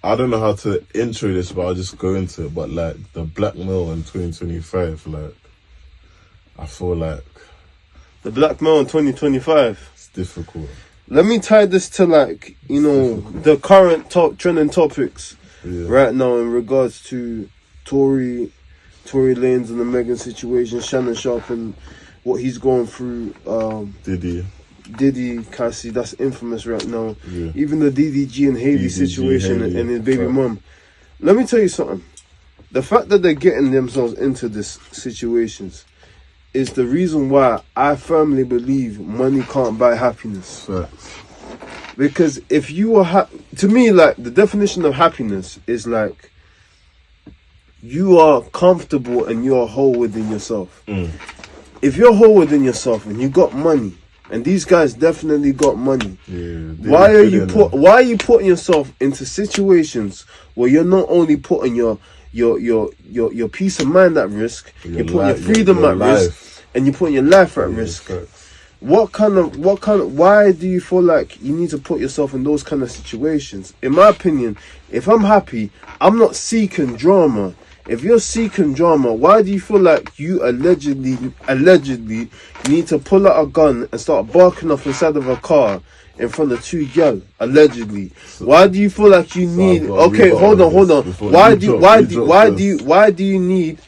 I don't know how to intro this, but I'll just go into it. But like the black male in 2025, like I feel like the black male in 2025. It's difficult. Let me tie this to like the current top trending topics right now in regards to Tory Lanez and the Meghan situation, Shannon Sharp and what he's going through. Diddy, Cassie, that's infamous right now. Yeah. Even the DDG and Haley situation and his baby mum. Let me tell you something. The fact that they're getting themselves into this situations is the reason why I firmly believe money can't buy happiness. Because if you are to me, like the definition of happiness is like you are comfortable and you are whole within yourself. If you're whole within yourself and you got money, and these guys definitely got money. Why are you putting yourself into situations where you're not only putting your peace of mind at risk, you're putting your freedom at risk, and you're putting your life at risk? Why do you feel like you need to put yourself in those kind of situations? In my opinion, if I'm happy, I'm not seeking drama. If you're seeking drama, why do you feel like you allegedly need to pull out a gun and start barking off inside of a car in front of two girls? Allegedly. Why do you feel like you need? Okay, hold on. Why do you need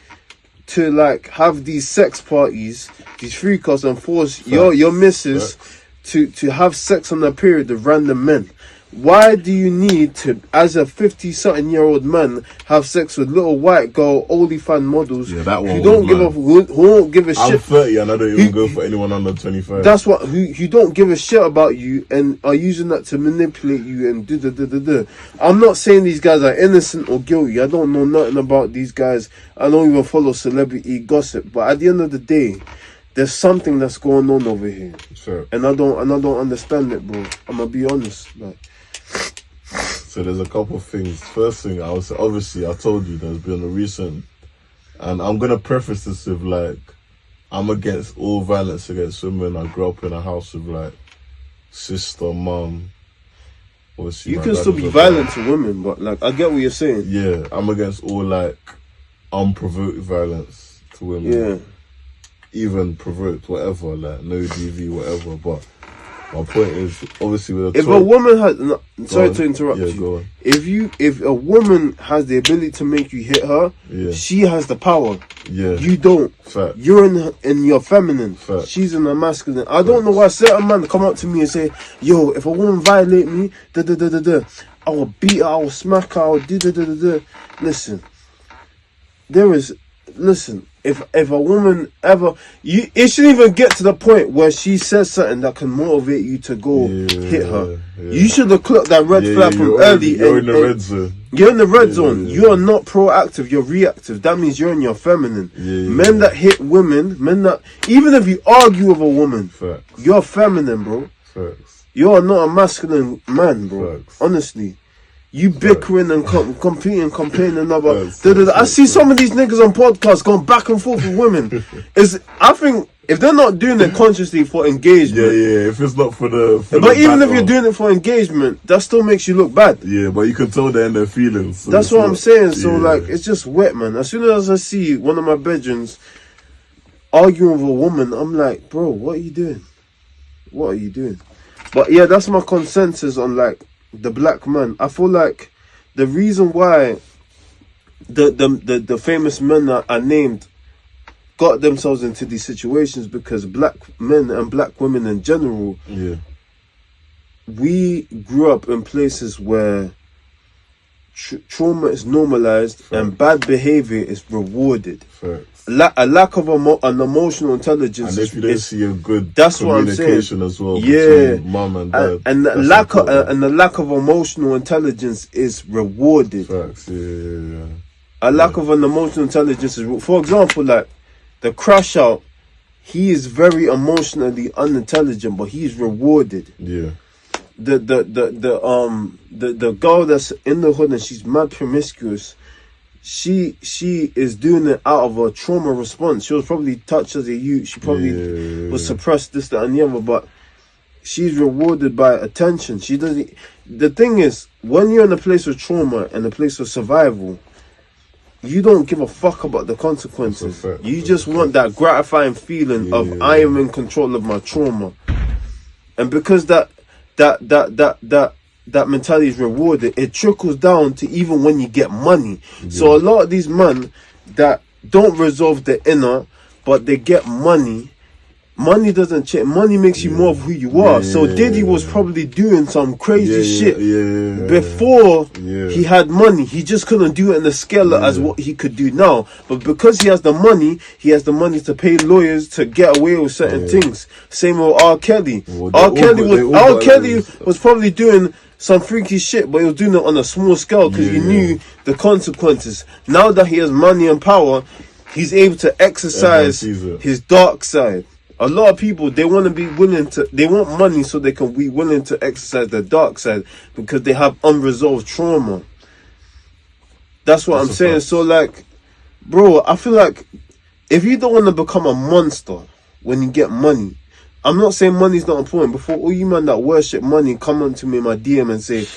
to like have these sex parties, these freakouts, and force your missus to have sex on a period of random men? Why do you need to, as a 50-something-year-old man, have sex with little white girl OnlyFans models who don't give a shit? I'm 30 and I don't even go for anyone under 25. That's what who don't give a shit about you and are using that to manipulate you and do. I'm not saying these guys are innocent or guilty. I don't know nothing about these guys. I don't even follow celebrity gossip. But at the end of the day, there's something that's going on over here, and I don't understand it, bro. I'm gonna be honest, like. So there's a couple of things. First thing, I was obviously I told you there's been a recent, and I'm gonna preface this with like, I'm against all violence against women. I grew up in a house with like sister, mum. You can still be violent to women, but like I get what you're saying. Yeah, I'm against all like unprovoked violence to women. Yeah, even provoked, whatever, like no DV, whatever, but. My point is, obviously, with a woman has sorry to interrupt you. Go on. If a woman has the ability to make you hit her, she has the power. You don't. Fact. You're in your feminine. Fact. She's in her masculine. I don't know why certain men come up to me and say, "Yo, if a woman violate me, I will beat her, I will smack her, I will Listen, If a woman ever, it shouldn't even get to the point where she says something that can motivate you to go hit her. You should have clocked that red flag from early. You're in the red zone. You're in the red zone. You are not proactive. You're reactive. That means you're in your feminine. Men that hit women, even if you argue with a woman, you're feminine, bro. You are not a masculine man, bro. Honestly. You bickering and competing, complaining about. I see some of these niggas on podcasts going back and forth with women. I think if they're not doing it consciously for engagement, if it's not for the. But even if you're doing it for engagement, that still makes you look bad. Yeah, but you can tell they're in their feelings. So that's what I'm saying. So like, it's just wet, man. As soon as I see one of my bedrooms arguing with a woman, I'm like, bro, what are you doing? What are you doing? But yeah, that's my consensus on like. The black man. I feel like the reason why the famous men that are named got themselves into these situations because black men and black women in general, we grew up in places where trauma is normalized and bad behavior is rewarded. A lack of an emotional intelligence, and if you don't see a good that's communication as well, between mum and dad, and the lack of emotional intelligence is rewarded. Facts, A lack of an emotional intelligence is, for example, like the crash out. He is very emotionally unintelligent, but he's rewarded. Yeah. The girl that's in the hood and she's mad promiscuous. She is doing it out of a trauma response. She was probably touched as a youth. She probably was suppressed, this, that, and the other. But she's rewarded by attention. She doesn't. The thing is, when you're in a place of trauma and a place of survival, you don't give a fuck about the consequences. You just want that gratifying feeling of I am in control of my trauma, and because that mentality is rewarded, it trickles down to even when you get money. So a lot of these men that don't resolve the inner, but they get money. Money doesn't change. Money makes you more of who you are. So Diddy was probably doing some crazy shit before he had money. He just couldn't do it in the scale as what he could do now. But because he has the money to pay lawyers to get away with certain things. Same with R. Kelly. R. Kelly was probably doing some freaky shit, but he was doing it on a small scale because he knew the consequences. Now that he has money and power, he's able to exercise his dark side. A lot of people, they want money so they can be willing to exercise their dark side because they have unresolved trauma. That's what I'm saying. Fact. So like, bro, I feel like if you don't want to become a monster when you get money, I'm not saying money's not important. Before all you man that worship money come onto me in my DM and say,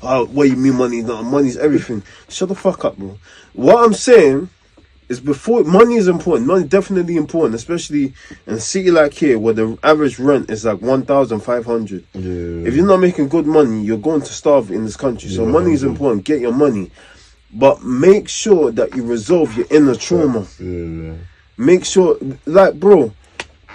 oh, what you mean money's not? Money's everything. Shut the fuck up, bro. What I'm saying is before money is important. Money is definitely important, especially in a city like here where the average rent is like 1,500. If you're not making good money, you're going to starve in this country. So money is important. Get your money, but make sure that you resolve your inner trauma. Make sure, like, bro,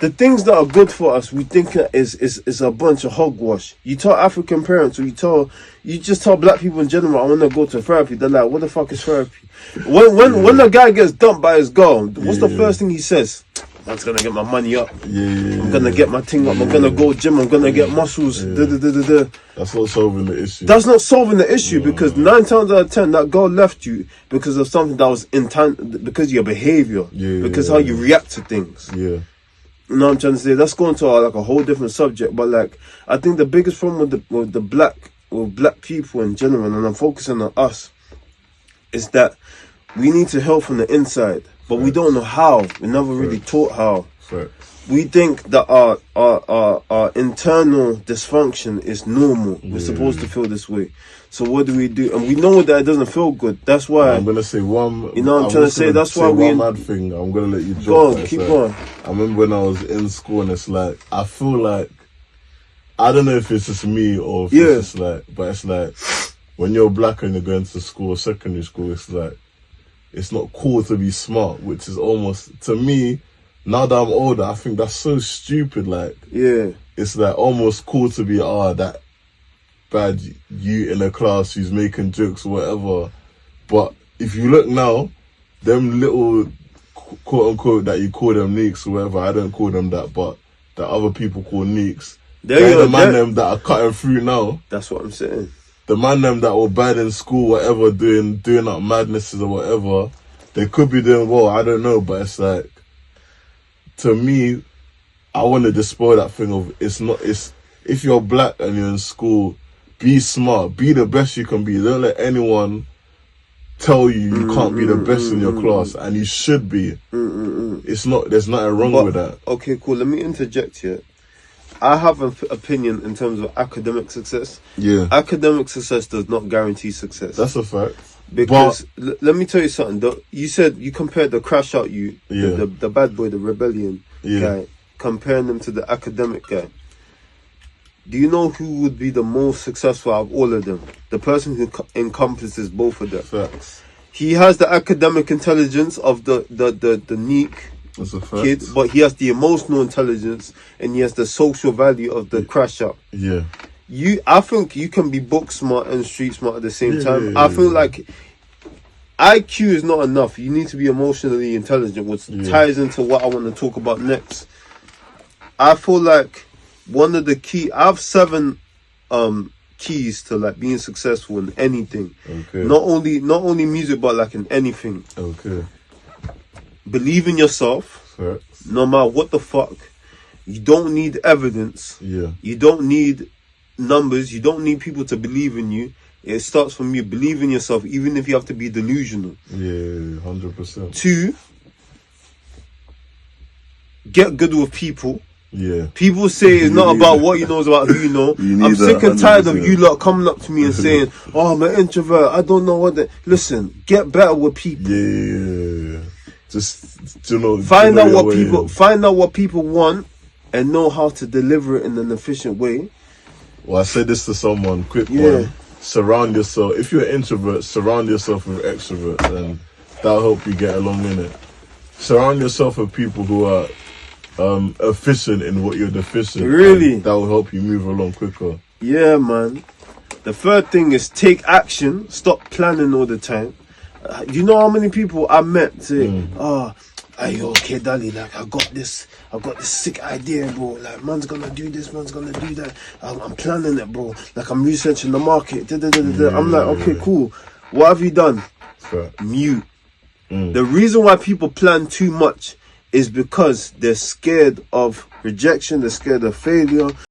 the things that are good for us, we think is a bunch of hogwash. You tell African parents, or you just tell black people in general, I want to go to therapy. They're like, what the fuck is therapy? When the guy gets dumped by his girl, what's the first thing he says? I'm gonna get my money up. I'm gonna get my thing up. I'm gonna go gym. I'm gonna get muscles. That's not solving the issue. That's not solving the issue because 9 times out of 10, that girl left you because of something that was because of your behavior, because how you react to things. You know what I'm trying to say? That's going to like a whole different subject. But like, I think the biggest problem with black people in general, and I'm focusing on us, is that we need to heal from the inside, but we don't know how. We never really taught how. We think that our internal dysfunction is normal. We're supposed to feel this way. So what do? And we know that it doesn't feel good. That's why I'm gonna say one. You know what I'm trying to say? That's why one mad thing. I'm gonna let you go on. Keep going. I remember when I was in school, and it's like I feel like I don't know if it's just me or if it's just like, but it's like when you're black and you're going to school, secondary school, it's like it's not cool to be smart, which is almost to me. Now that I'm older, I think that's so stupid. Like, it's like almost cool to be that bad you in a class who's making jokes or whatever. But if you look now, them little quote unquote that you call them neeks or whatever, I don't call them that, but that other people call neeks. They're the man them that are cutting through now. That's what I'm saying. The man them that were bad in school, whatever, doing up madnesses or whatever, they could be doing well. I don't know, but it's like, to me, I want to dispel that thing of if you're black and you're in school, be smart, be the best you can be. Don't let anyone tell you can't be the best in your class, and you should be. It's not. There's nothing wrong with that. Okay, cool. Let me interject here. I have an opinion in terms of academic success. Academic success does not guarantee success. That's a fact. Because let me tell you something. You said you compared the crash out the bad boy, the rebellion guy, comparing them to the academic guy. Do you know who would be the most successful out of all of them? The person who encompasses both of them. Facts. He has the academic intelligence of the neek kid, but he has the emotional intelligence and he has the social value of the crash out. I think you can be book smart and street smart at the same time. I feel like IQ is not enough. You need to be emotionally intelligent, which ties into what I want to talk about next. I feel like one of the I have 7 keys to like being successful in anything. Not only music, but like in anything. Believe in yourself. No matter what the fuck. You don't need evidence. You don't need numbers. You don't need people to believe in you. It starts from you. Believe in yourself, even if you have to be delusional. 100%. 2, get good with people. Yeah. People say it's not about what you know, it's about who you know. I'm sick and tired of you lot coming up to me and saying, "Oh, I'm an introvert. I don't know what." Listen, get better with people. Yeah. Just find out what people want, and know how to deliver it in an efficient way. Well, I said this to someone. Quick one. Surround yourself. If you're an introvert, surround yourself with extroverts, and that'll help you get along in it. Surround yourself with people who are efficient in what you're deficient. Really? That will help you move along quicker. Yeah, man. The third thing is take action. Stop planning all the time. You know how many people I met say, "Hey, yo, Kdali, like I got this sick idea, bro. Like man's gonna do this, man's gonna do that. I'm planning it, bro. Like I'm researching the market." I'm like, okay, cool. What have you done? Fair. Mute. The reason why people plan too much is because they're scared of rejection, they're scared of failure.